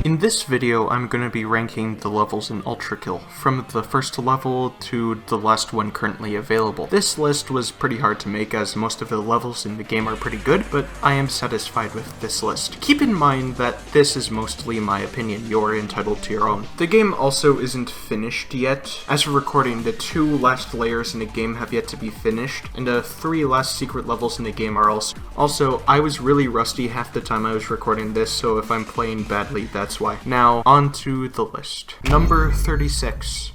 In this video, I'm going to be ranking the levels in Ultrakill, from the first level to the last one currently available. This list was pretty hard to make as most of the levels in the game are pretty good, but I am satisfied with this list. Keep in mind that this is mostly my opinion, you're entitled to your own. The game also isn't finished yet. As of recording, the 2 last layers in the game have yet to be finished, and the 3 last secret levels in the game are also. Also, I was really rusty half the time I was recording this, so if I'm playing badly, that's why. Now, on to the list. Number 36.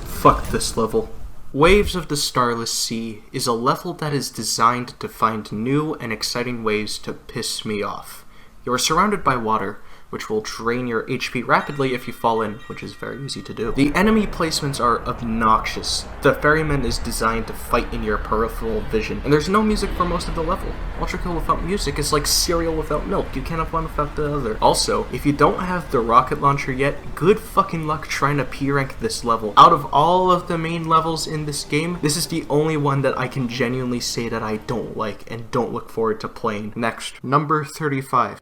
Fuck this level. Waves of the Starless Sea is a level that is designed to find new and exciting ways to piss me off. You are surrounded by water, which will drain your HP rapidly if you fall in, which is very easy to do. The enemy placements are obnoxious. The ferryman is designed to fight in your peripheral vision, and there's no music for most of the level. Ultrakill without music is like cereal without milk. You can't have one without the other. Also, if you don't have the rocket launcher yet, good fucking luck trying to P-rank this level. Out of all of the main levels in this game, this is the only one that I can genuinely say that I don't like and don't look forward to playing. Next, number 35.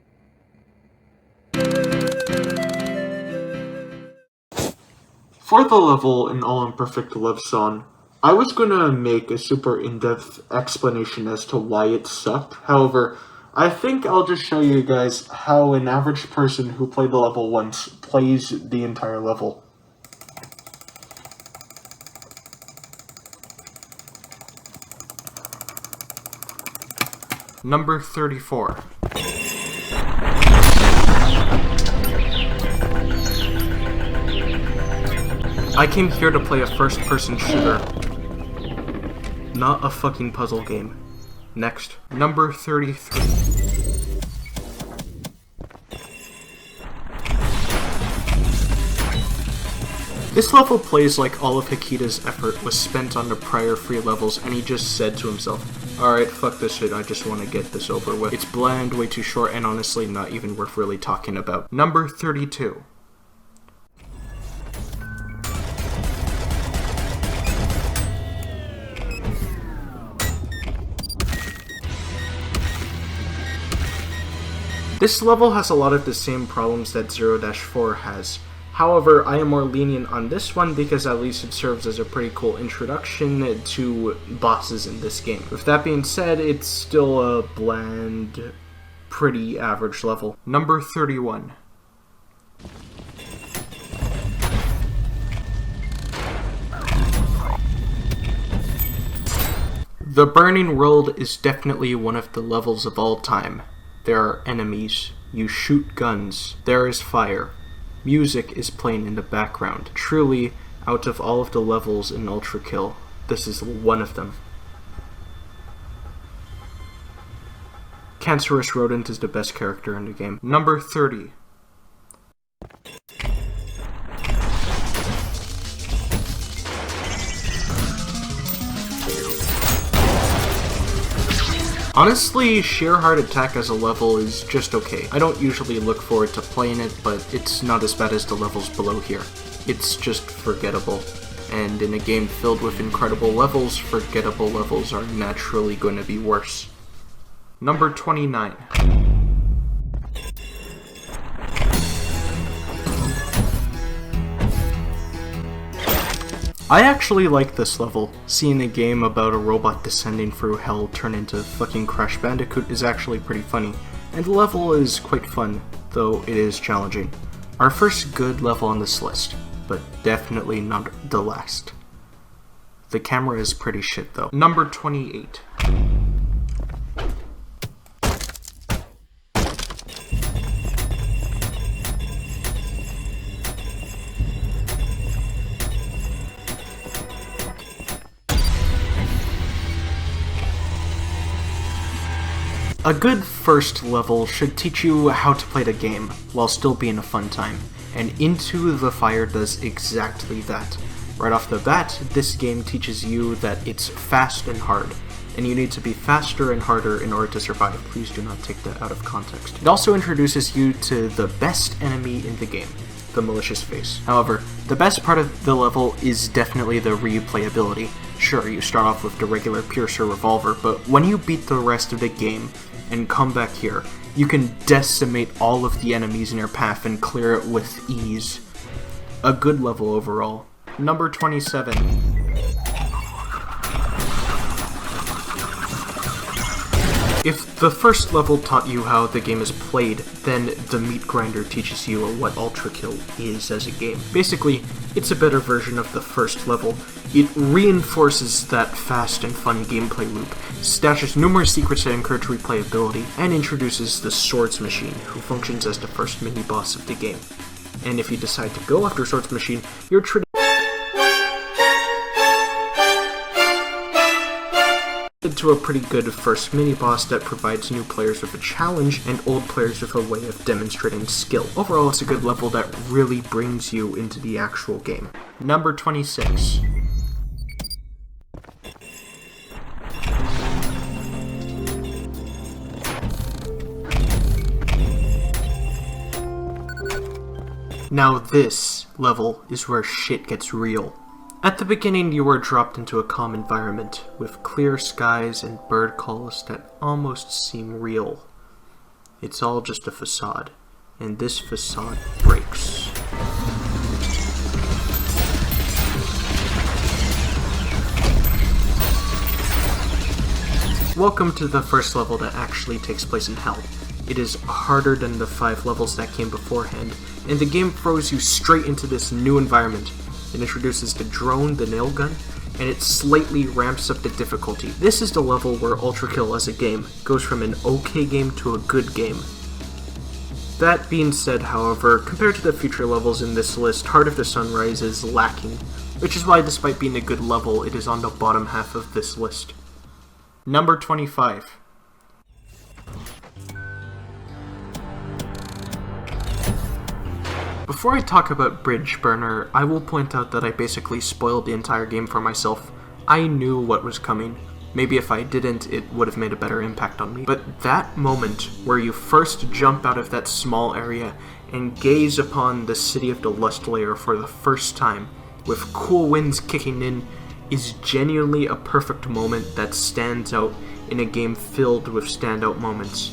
For the level in All Imperfect Love Song, I was gonna make a super in-depth explanation as to why it sucked. However, I think I'll just show you guys how an average person who played the level once plays the entire level. Number 34. I came here to play a first-person shooter, not a fucking puzzle game. Next, number 33. This level plays like all of Hikita's effort was spent on the prior 3 levels, and he just said to himself, alright, fuck this shit, I just want to get this over with. It's bland, way too short, and honestly not even worth really talking about. Number 32. This level has a lot of the same problems that 0-4 has. However, I am more lenient on this one because at least it serves as a pretty cool introduction to bosses in this game. With that being said, it's still a bland, pretty average level. Number 31. The Burning World is definitely one of the levels of all time. There are enemies, you shoot guns, there is fire, music is playing in the background. Truly, out of all of the levels in Ultrakill, this is one of them. Cancerous Rodent is the best character in the game. Number 30. Honestly, Sheer Heart Attack as a level is just okay. I don't usually look forward to playing it, but it's not as bad as the levels below here. It's just forgettable. And in a game filled with incredible levels, forgettable levels are naturally going to be worse. Number 29. I actually like this level. Seeing a game about a robot descending through hell turn into fucking Crash Bandicoot is actually pretty funny, and the level is quite fun, though it is challenging. Our first good level on this list, but definitely not the last. The camera is pretty shit though. Number 28. A good first level should teach you how to play the game, while still being a fun time, and Into the Fire does exactly that. Right off the bat, this game teaches you that it's fast and hard, and you need to be faster and harder in order to survive. Please do not take that out of context. It also introduces you to the best enemy in the game, the malicious face. However, the best part of the level is definitely the replayability. Sure, you start off with the regular piercer revolver, but when you beat the rest of the game and come back here, you can decimate all of the enemies in your path and clear it with ease. A good level overall. Number 27. If the first level taught you how the game is played, then the Meat Grinder teaches you what Ultrakill is as a game. Basically, it's a better version of the first level. It reinforces that fast and fun gameplay loop, stashes numerous secrets that encourage replayability, and introduces the Swords Machine, who functions as the first mini-boss of the game. And if you decide to go after Swords Machine, you're treated to a pretty good first mini-boss that provides new players with a challenge and old players with a way of demonstrating skill. Overall, it's a good level that really brings you into the actual game. Number 26. Now this level is where shit gets real. At the beginning, you are dropped into a calm environment, with clear skies and bird calls that almost seem real. It's all just a facade, and this facade breaks. Welcome to the first level that actually takes place in Hell. It is harder than the 5 levels that came beforehand, and the game throws you straight into this new environment. It introduces the drone, the nail gun, and it slightly ramps up the difficulty. This is the level where Ultrakill as a game goes from an okay game to a good game. That being said, however, compared to the future levels in this list, Heart of the Sunrise is lacking, which is why despite being a good level, it is on the bottom half of this list. Number 25. Before I talk about Bridge Burner, I will point out that I basically spoiled the entire game for myself. I knew what was coming. Maybe if I didn't, it would have made a better impact on me. But that moment where you first jump out of that small area and gaze upon the City of the Lust Layer for the first time, with cool winds kicking in, is genuinely a perfect moment that stands out in a game filled with standout moments.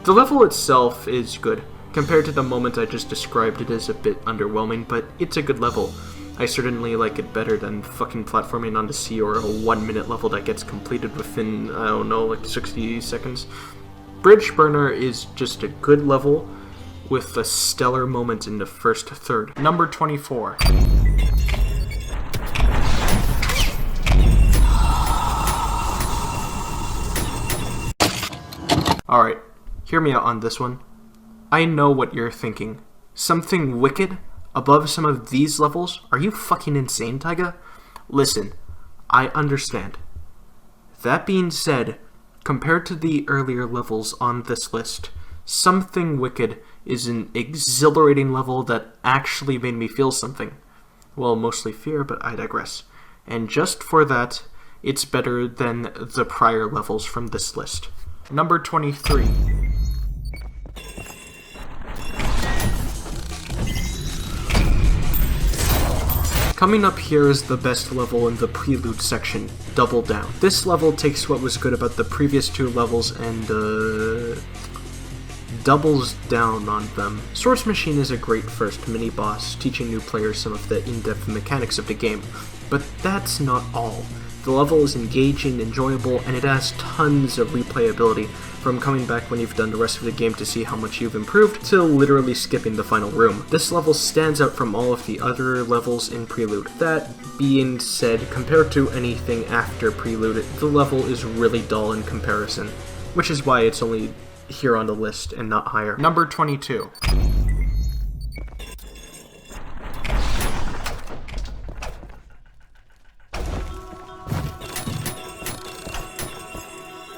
The level itself is good. Compared to the moment I just described, it is a bit underwhelming, but it's a good level. I certainly like it better than fucking platforming on the sea or a 1-minute level that gets completed within, I don't know, like 60 seconds. Bridge Burner is just a good level with a stellar moment in the first third. Number 24. Alright, hear me out on this one. I know what you're thinking. Something wicked above some of these levels? Are you fucking insane, Taiga? Listen, I understand. That being said, compared to the earlier levels on this list, Something Wicked is an exhilarating level that actually made me feel something. Well, mostly fear, but I digress. And just for that, it's better than the prior levels from this list. Number 23. Coming up here is the best level in the Prelude section, Double Down. This level takes what was good about the previous 2 levels and, doubles down on them. Swords Machine is a great first mini-boss, teaching new players some of the in-depth mechanics of the game, but that's not all. The level is engaging, enjoyable, and it has tons of replayability, from coming back when you've done the rest of the game to see how much you've improved, to literally skipping the final room. This level stands out from all of the other levels in Prelude. That being said, compared to anything after Prelude, the level is really dull in comparison, which is why it's only here on the list and not higher. Number 22.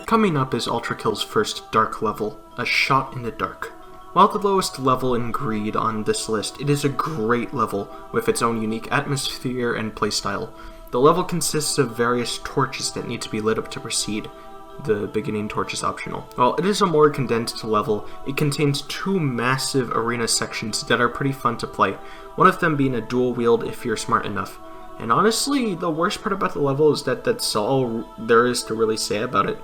Coming up is Ultrakill's first dark level, A Shot in the Dark. While the lowest level in Greed on this list, it is a great level with its own unique atmosphere and playstyle. The level consists of various torches that need to be lit up to proceed. The beginning torch is optional. While it is a more condensed level, it contains 2 massive arena sections that are pretty fun to play, one of them being a dual wield if you're smart enough. And honestly, the worst part about the level is that that's all there is to really say about it.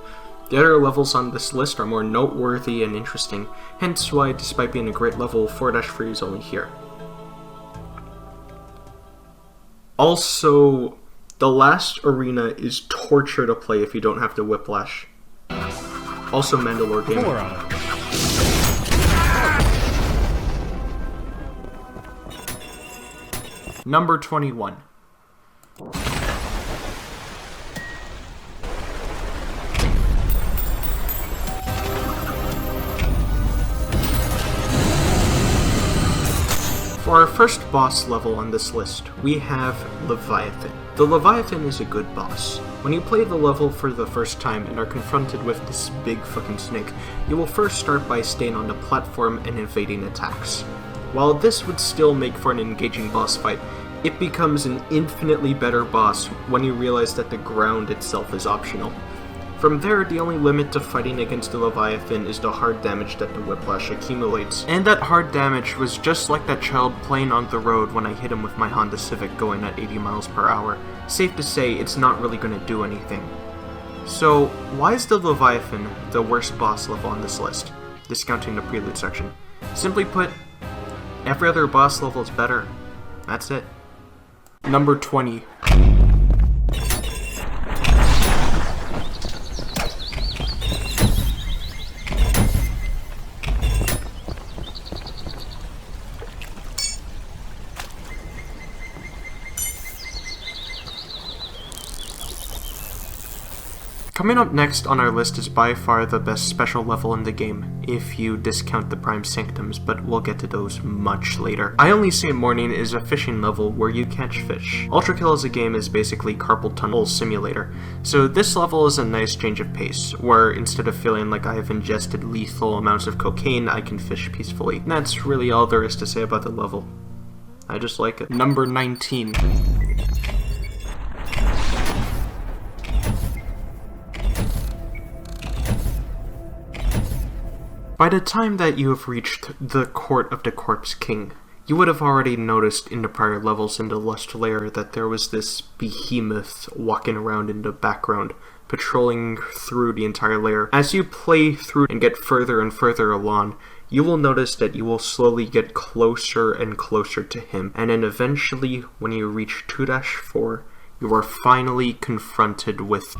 The other levels on this list are more noteworthy and interesting, hence why, despite being a great level, 4-3 is only here. Also, the last arena is torture to play if you don't have the whiplash. Also Mandalore game. Number 21. For our first boss level on this list, we have Leviathan. The Leviathan is a good boss. When you play the level for the first time and are confronted with this big fucking snake, you will first start by staying on the platform and evading attacks. While this would still make for an engaging boss fight, it becomes an infinitely better boss when you realize that the ground itself is optional. From there, the only limit to fighting against the Leviathan is the hard damage that the whiplash accumulates. And that hard damage was just like that child playing on the road when I hit him with my Honda Civic going at 80 miles per hour. Safe to say, it's not really going to do anything. So, why is the Leviathan the worst boss level on this list? Discounting the prelude section. Simply put, every other boss level is better. That's it. Number 20. Coming up next on our list is by far the best special level in the game, if you discount the Prime Sanctums, but we'll get to those much later. I Only Say Morning is a fishing level where you catch fish. Ultrakill as a game is basically carpal tunnel simulator, so this level is a nice change of pace, where instead of feeling like I have ingested lethal amounts of cocaine, I can fish peacefully. And that's really all there is to say about the level. I just like it. Number 19. By the time that you have reached the Court of the Corpse King, you would have already noticed in the prior levels in the Lust Lair that there was this behemoth walking around in the background, patrolling through the entire lair. As you play through and get further and further along, you will notice that you will slowly get closer and closer to him, and then eventually, when you reach 2-4, you are finally confronted with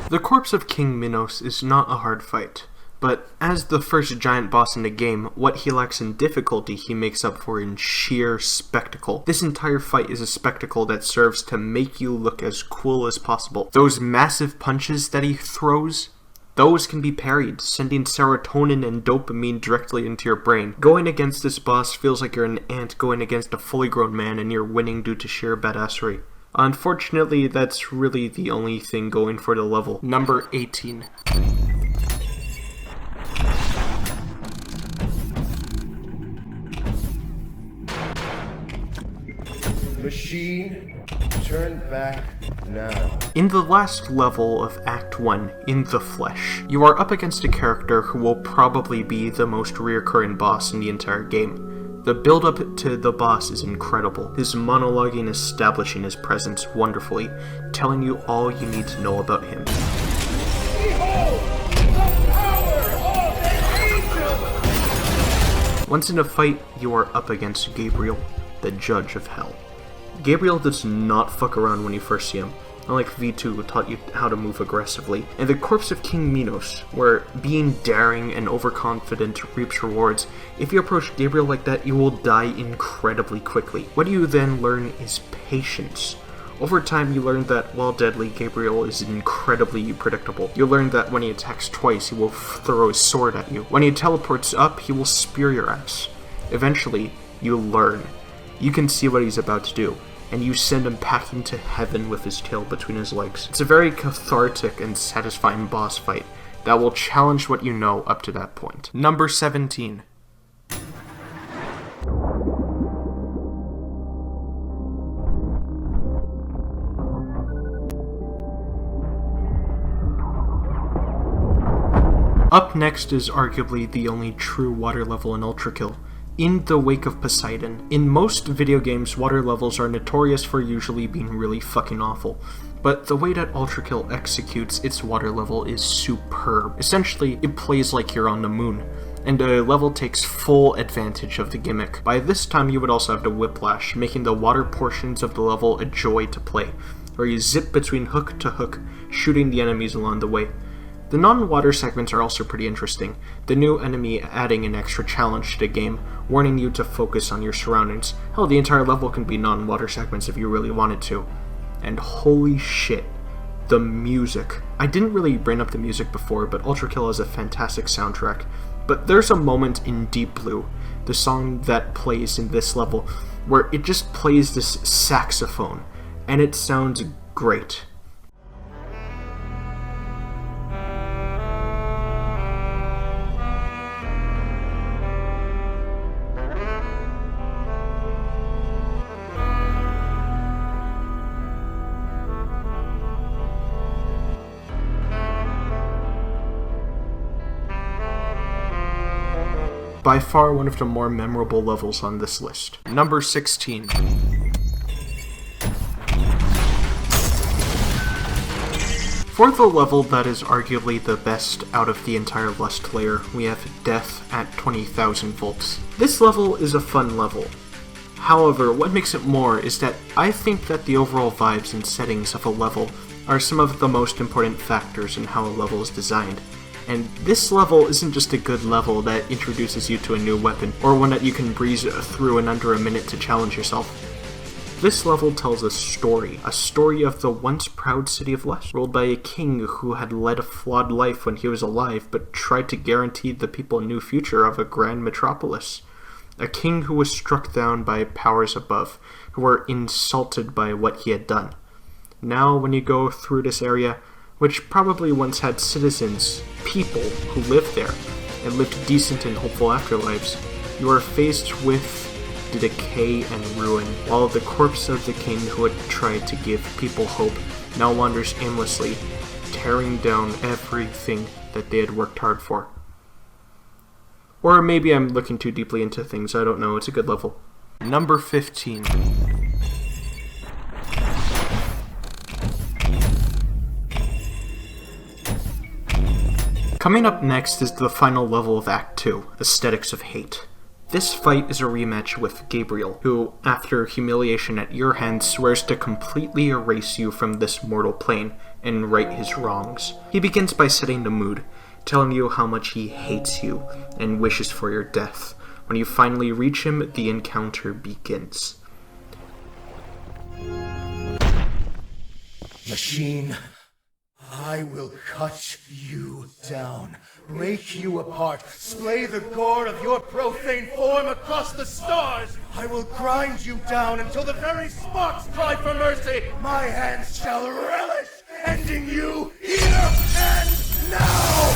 the corpse of King Minos is not a hard fight, but as the first giant boss in the game, what he lacks in difficulty he makes up for in sheer spectacle. This entire fight is a spectacle that serves to make you look as cool as possible. Those massive punches that he throws, those can be parried, sending serotonin and dopamine directly into your brain. Going against this boss feels like you're an ant going against a fully grown man and you're winning due to sheer badassery. Unfortunately, that's really the only thing going for the level. Number 18. Machine, turn back now. In the last level of Act 1, In the Flesh, you are up against a character who will probably be the most reoccurring boss in the entire game. The build-up to the boss is incredible, his monologuing establishing his presence wonderfully, telling you all you need to know about him. Behold, the power of an angel! Once in a fight, you are up against Gabriel, the Judge of Hell. Gabriel does not fuck around when you first see him, unlike V2 who taught you how to move aggressively. And the Corpse of King Minos, where being daring and overconfident reaps rewards, if you approach Gabriel like that, you will die incredibly quickly. What you then learn is patience. Over time, you learn that, while deadly, Gabriel is incredibly predictable. You learn that when he attacks twice, he will throw his sword at you. When he teleports up, he will spear your ass. Eventually, you learn. You can see what he's about to do, and you send him packing to heaven with his tail between his legs. It's a very cathartic and satisfying boss fight that will challenge what you know up to that point. Number 17. Up next is arguably the only true water level in Ultrakill, In the Wake of Poseidon. In most video games, water levels are notorious for usually being really fucking awful, but the way that Ultrakill executes its water level is superb. Essentially, it plays like you're on the moon, and the level takes full advantage of the gimmick. By this time, you would also have the whiplash, making the water portions of the level a joy to play, where you zip between hook to hook, shooting the enemies along the way. The non-water segments are also pretty interesting, the new enemy adding an extra challenge to the game, warning you to focus on your surroundings. Hell, the entire level can be non-water segments if you really wanted to. And holy shit, the music. I didn't really bring up the music before, but Ultrakill has a fantastic soundtrack. But there's a moment in Deep Blue, the song that plays in this level, where it just plays this saxophone, and it sounds great. By far one of the more memorable levels on this list. Number 16. For the level that is arguably the best out of the entire Lust layer, we have Death at 20,000 volts. This level is a fun level. However, what makes it more is that I think that the overall vibes and settings of a level are some of the most important factors in how a level is designed. And this level isn't just a good level that introduces you to a new weapon, or one that you can breeze through in under a minute to challenge yourself. This level tells a story of the once proud city of Lust, ruled by a king who had led a flawed life when he was alive, but tried to guarantee the people a new future of a grand metropolis. A king who was struck down by powers above, who were insulted by what he had done. Now, when you go through this area, which probably once had citizens, people who lived there, and lived decent and hopeful afterlives, you are faced with the decay and ruin, while the corpse of the king who had tried to give people hope now wanders aimlessly, tearing down everything that they had worked hard for. Or maybe I'm looking too deeply into things, I don't know, it's a good level. Number 15. Coming up next is the final level of Act 2, Aesthetics of Hate. This fight is a rematch with Gabriel, who, after humiliation at your hands, swears to completely erase you from this mortal plane and right his wrongs. He begins by setting the mood, telling you how much he hates you and wishes for your death. When you finally reach him, the encounter begins. Machine, I will cut you down, break you apart, splay the gore of your profane form across the stars. I will grind you down until the very sparks cry for mercy. My hands shall relish ending you here and now.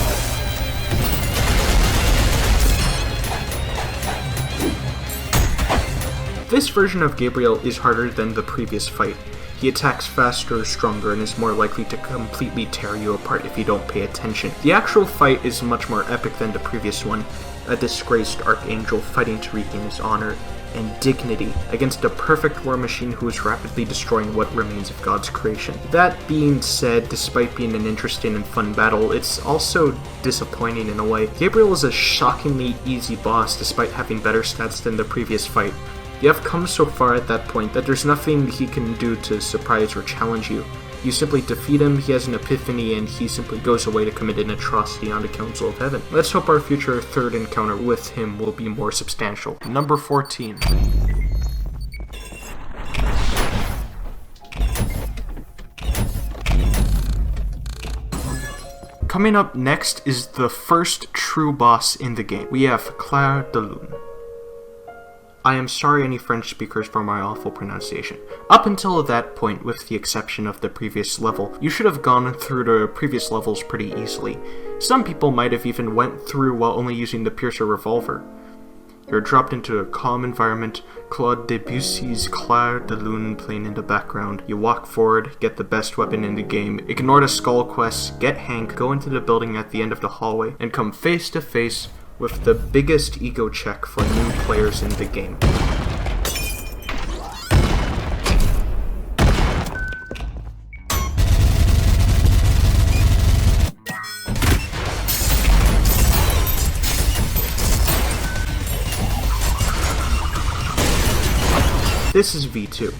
This version of Gabriel is harder than the previous fight. He attacks faster, stronger, and is more likely to completely tear you apart if you don't pay attention. The actual fight is much more epic than the previous one, a disgraced archangel fighting to regain his honor and dignity against a perfect war machine who is rapidly destroying what remains of God's creation. That being said, despite being an interesting and fun battle, it's also disappointing in a way. Gabriel is a shockingly easy boss despite having better stats than the previous fight. You have come so far at that point that there's nothing he can do to surprise or challenge you. You simply defeat him, he has an epiphany, and he simply goes away to commit an atrocity on the Council of Heaven. Let's hope our future third encounter with him will be more substantial. Number 14. Coming up next is the first true boss in the game. We have Clair de Lune. I am sorry any French speakers for my awful pronunciation. Up until that point, with the exception of the previous level, you should have gone through the previous levels pretty easily. Some people might have even went through while only using the Piercer revolver. You're dropped into a calm environment, Claude Debussy's Clair de Lune playing in the background. You walk forward, get the best weapon in the game, ignore the skull quests, get Hank, go into the building at the end of the hallway, and come face to face with the biggest ego check for new players in the game. This is V2.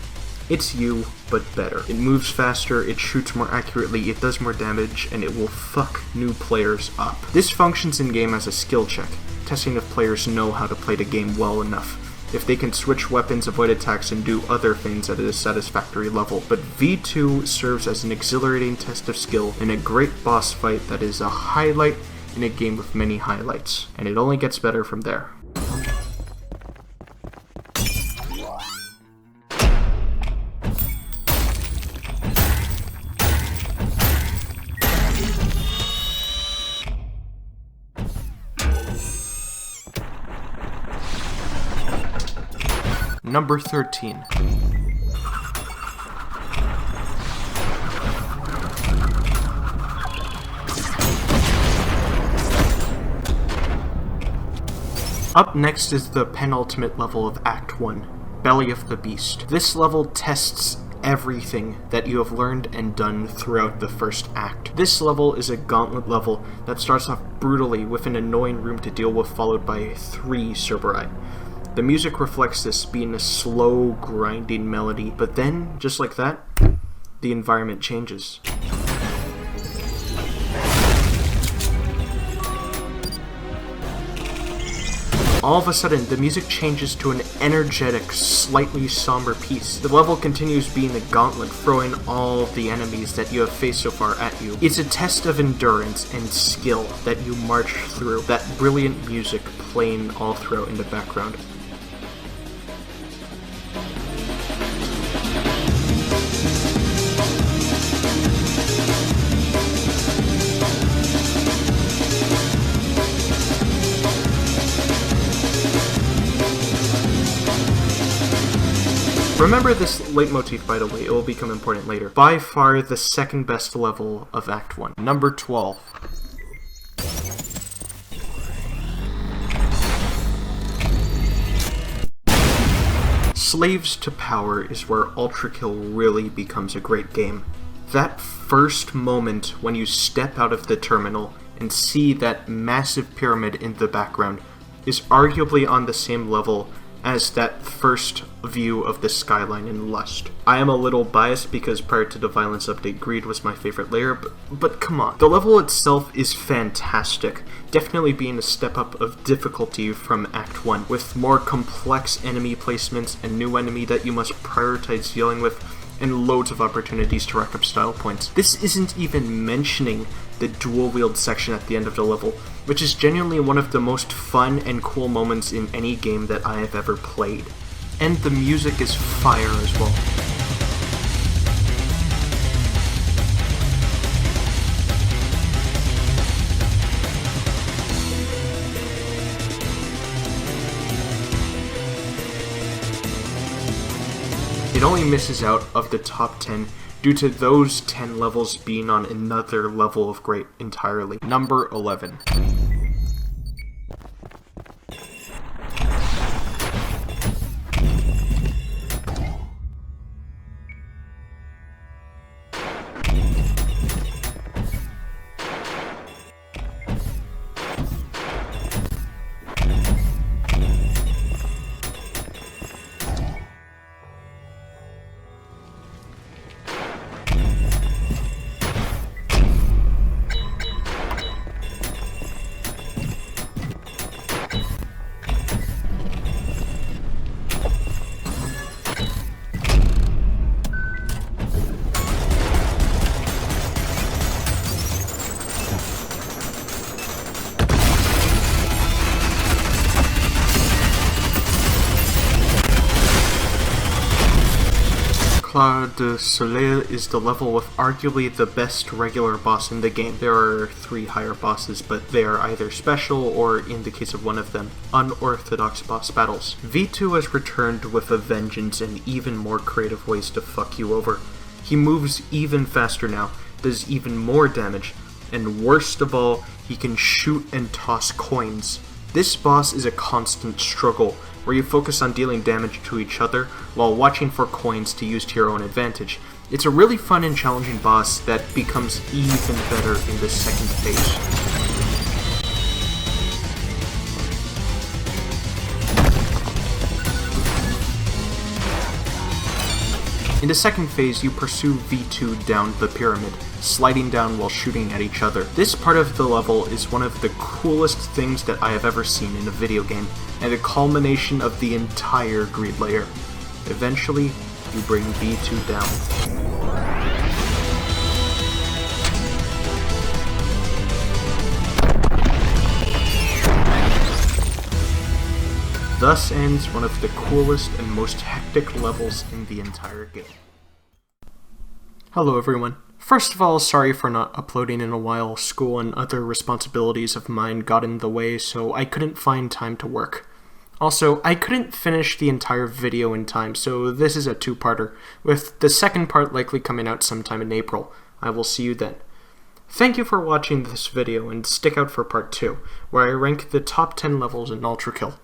It's you, but better. It moves faster, it shoots more accurately, it does more damage, and it will fuck new players up. This functions in-game as a skill check, testing if players know how to play the game well enough, if they can switch weapons, avoid attacks, and do other things at a satisfactory level. But V2 serves as an exhilarating test of skill in a great boss fight that is a highlight in a game with many highlights, and it only gets better from there. Number 13. Up next is the penultimate level of Act 1, Belly of the Beast. This level tests everything that you have learned and done throughout the first act. This level is a gauntlet level that starts off brutally with an annoying room to deal with, followed by 3 Cerberei. The music reflects this, being a slow, grinding melody, but then, just like that, the environment changes. All of a sudden, the music changes to an energetic, slightly somber piece. The level continues being a gauntlet, throwing all of the enemies that you have faced so far at you. It's a test of endurance and skill that you march through, that brilliant music playing all throughout in the background. Remember this leitmotif, by the way, it will become important later. By far the second best level of Act 1. Number 12. Slaves to Power is where Ultrakill really becomes a great game. That first moment when you step out of the terminal and see that massive pyramid in the background is arguably on the same level as that first view of the skyline in Lust. I am a little biased because prior to the Violence update, Greed was my favorite layer, but come on. The level itself is fantastic, definitely being a step up of difficulty from Act 1, with more complex enemy placements, a new enemy that you must prioritize dealing with, and loads of opportunities to rack up style points. This isn't even mentioning the dual wield section at the end of the level, which is genuinely one of the most fun and cool moments in any game that I have ever played. And the music is fire as well. It only misses out of the top 10 due to those 10 levels being on another level of great entirely. Number 11. Claude de Soleil is the level with arguably the best regular boss in the game. There are 3 higher bosses, but they are either special or, in the case of one of them, unorthodox boss battles. V2 has returned with a vengeance and even more creative ways to fuck you over. He moves even faster now, does even more damage, and worst of all, he can shoot and toss coins This boss is a constant struggle, where you focus on dealing damage to each other while watching for coins to use to your own advantage. It's a really fun and challenging boss that becomes even better in the second phase. In the second phase, you pursue V2 down the pyramid, sliding down while shooting at each other. This part of the level is one of the coolest things that I have ever seen in a video game, and a culmination of the entire greed layer. Eventually, you bring V2 down. Thus ends one of the coolest and most hectic levels in the entire game. Hello everyone. First of all, sorry for not uploading in a while. School and other responsibilities of mine got in the way, so I couldn't find time to work. Also, I couldn't finish the entire video in time, so this is a two-parter, with the second part likely coming out sometime in April. I will see you then. Thank you for watching this video, and stick out for part 2, where I rank the top 10 levels in Ultrakill.